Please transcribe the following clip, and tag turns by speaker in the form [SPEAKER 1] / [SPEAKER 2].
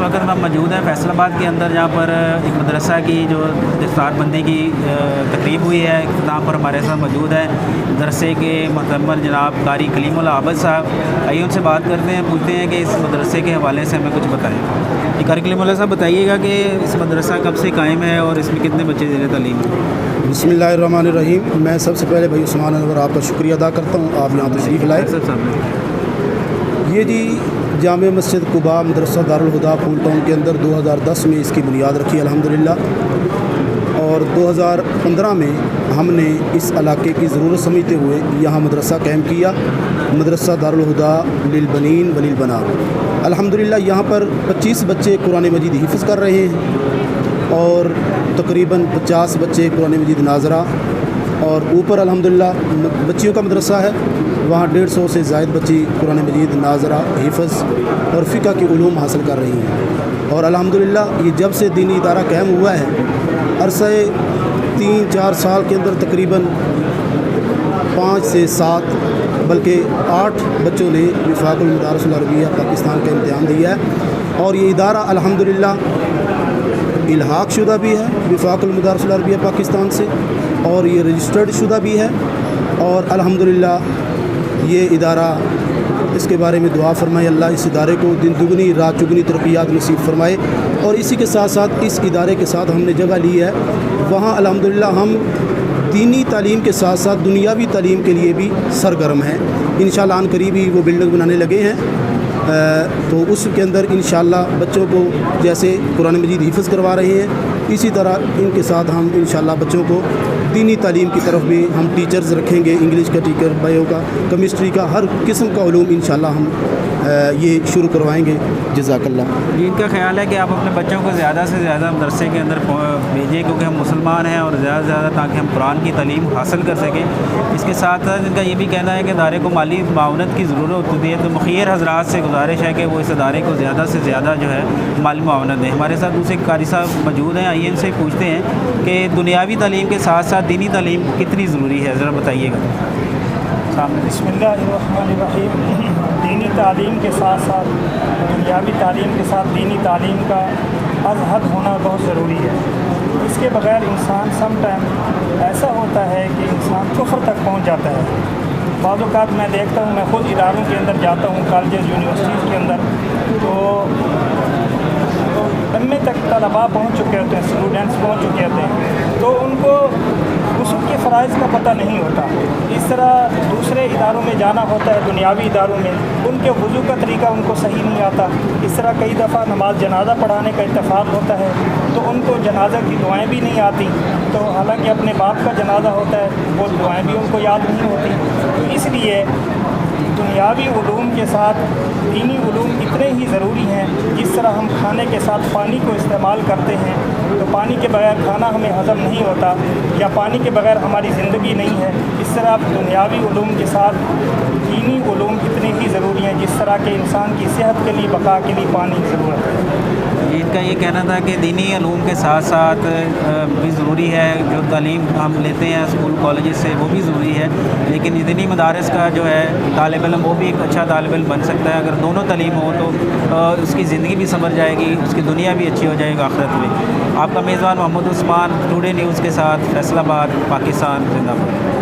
[SPEAKER 1] वक्त हम मौजूद हैं फैसलाबाद के अंदर, जहाँ पर एक मदरसा की जो दफ्तार बंदी की तकरीब हुई है। इख्तिताम पर हमारे साथ मौजूद है मदरसे के मुतम्मल जनाब कारी कलीमुल आबद साहब। आइए उनसे बात करते हैं, पूछते हैं कि इस मदरसे के हवाले से हमें कुछ बताएं। ये कारी कलीमुल्लाह साहब बताइएगा कि इस मदरसा कब से कायम है और इसमें कितने बच्चे ज़ेर तालीम हैं?
[SPEAKER 2] बिस्मिल्लाहिर्रहमानिर्रहीम। मैं सबसे पहले भाई उस्मान अनवर आपका शुक्रिया अदा करता हूँ, आप यहाँ तशरीफ़ लाए। ये जी जामे मस्जिद कुबा मदरसा दारुल हुदा फूल टाउन के अंदर 2010 में इसकी बुनियाद रखी अल्हम्दुलिल्लाह, और 2015 में हमने इस इलाके की ज़रूरत समझते हुए यहाँ मदरसा कायम किया, मदरसा दारुल हुदा लिल बनीन वलिल बनात। अल्हम्दुलिल्लाह यहाँ पर 25 बच्चे कुरान मजीद हिफ्ज़ कर रहे हैं और तकरीबन 50 बच्चे कुरान मजीद नाज़रा, और ऊपर अल्हम्दुलिल्लाह बच्चियों का मदरसा है, वहाँ 150 से ज़ायद बच्ची कुरान मजीद नाज़रा हिफ़्ज़ और फ़िक़्ह की उलूम हासिल कर रही हैं। और अल्हम्दुलिल्लाह ये जब से दीनी इदारा कायम हुआ है, अरसे 3-4 साल के अंदर तकरीबन 5 से 7 बल्कि 8 बच्चों ने विफ़ाक़ुल मदारिस अरबिया पाकिस्तान का इम्तिहान दिया है। और ये इदारा अल्हम्दुलिल्लाह इल्हाक़ शुदा भी है विफ़ाक़ुल मदारिस अरबिया पाकिस्तान से, और ये रजिस्टर्ड शुदा भी है। और अल्हम्दुलिल्लाह ये इदारा, इसके बारे में दुआ फरमाए अल्लाह इस इदारे को दिन दुगनी रात चुगनी तरक्यात नसीब फरमाए। और इसी के साथ साथ इस इदारे के साथ हमने जगह ली है, वहाँ अल्हम्दुलिल्लाह हम दीनी तालीम के साथ साथ दुनियावी तालीम के लिए भी सरगर्म हैं। इंशाअल्लाह आन करीब ही वो बिल्डिंग बनाने लगे हैं, तो उसके अंदर इंशाअल्लाह बच्चों को जैसे कुरान मजीद हिफ्ज़ करवा रहे हैं, इसी तरह इनके साथ हम इंशाअल्लाह बच्चों को दीनी तालीम की तरफ भी हम टीचर्स रखेंगे, इंग्लिश का टीचर, बायो का, केमिस्ट्री का, हर किस्म का उलूम इंशाअल्लाह हम ये शुरू करवाएंगे। जज़ाकल्लाह।
[SPEAKER 1] जी, इनका ख्याल है कि आप अपने बच्चों को ज़्यादा से ज़्यादा मदरसे के अंदर भेजें, क्योंकि हम मुसलमान हैं, और ज़्यादा से ज़्यादा ताकि हम कुरान की तालीम हासिल कर सकें। इसके साथ साथ इनका ये भी कहना है कि इदारे को माली मावनत की ज़रूरत होती है, तो मुखियर हज़रात से गुजारिश है कि वो इस इदारे को ज़्यादा से ज़्यादा जो है माली मावनत दें। हमारे साथ दूसरे कारी साहब मौजूद हैं, आइए इनसे पूछते हैं कि दुनियावी तालीम के साथ साथ दीनी तालीम कितनी ज़रूरी है, ज़रा बताइएगा।
[SPEAKER 3] बिस्मिल्लाहिर्रहमानिर्रहीम। दीनी तालीम के साथ साथ दुनियावी तालीम के साथ दीनी तालीम का अज़हद होना बहुत ज़रूरी है। इसके बग़ैर इंसान सम टाइम ऐसा होता है कि इंसान कुफ्र तक पहुंच जाता है। बाज़ औक़ात मैं देखता हूँ, मैं ख़ुद इदारों के अंदर जाता हूँ, कॉलेज यूनिवर्सिटीज़ के अंदर, तो एम.ए. तक तलबा पहुँच चुके होते हैं, स्टूडेंट्स पहुँच चुके होते हैं, तो उनको उसूल के फ़राइज़ का पता नहीं होता। इस तरह दूसरे इदारों में जाना होता है, दुनियावी इदारों में, उनके वज़ू का तरीका उनको सही नहीं आता। इस तरह कई दफ़ा नमाज जनाजा पढ़ाने का इत्तेफाक होता है, तो उनको जनाजा की दुआएं भी नहीं आती, तो हालांकि अपने बाप का जनाजा होता है, वो दुआएं भी उनको याद नहीं होती। तो इसलिए दुनियावी उलूम के साथ दीनी उलूम इतने ही ज़रूरी हैं। जिस तरह हम खाने के साथ पानी को इस्तेमाल करते हैं, तो पानी के बगैर खाना हमें हज़म नहीं होता, या पानी के बगैर हमारी ज़िंदगी नहीं है। इस तरह दुनियावी उलूम के साथ दीनी उलूम इतने ही ज़रूरी हैं, जिस तरह के इंसान की सेहत के लिए, बका के लिए पानी की ज़रूरत है।
[SPEAKER 1] इनका ये कहना था कि दीनी उलूम के साथ साथ भी ज़रूरी है, जो तालीम हम लेते हैं स्कूल कॉलेज से वो भी ज़रूरी है, लेकिन दीनी मदारस का जो है तालिब इल्म वो भी एक अच्छा तालिब इल्म बन सकता है। अगर दोनों तालीम हो तो उसकी ज़िंदगी भी संवर जाएगी, उसकी दुनिया भी अच्छी हो जाएगी आखिरत में। आपका मेज़बान मोहम्मद उस्मान, टुडे न्यूज़ के साथ, फैसलाबाद, पाकिस्तान। जिंदाबाद।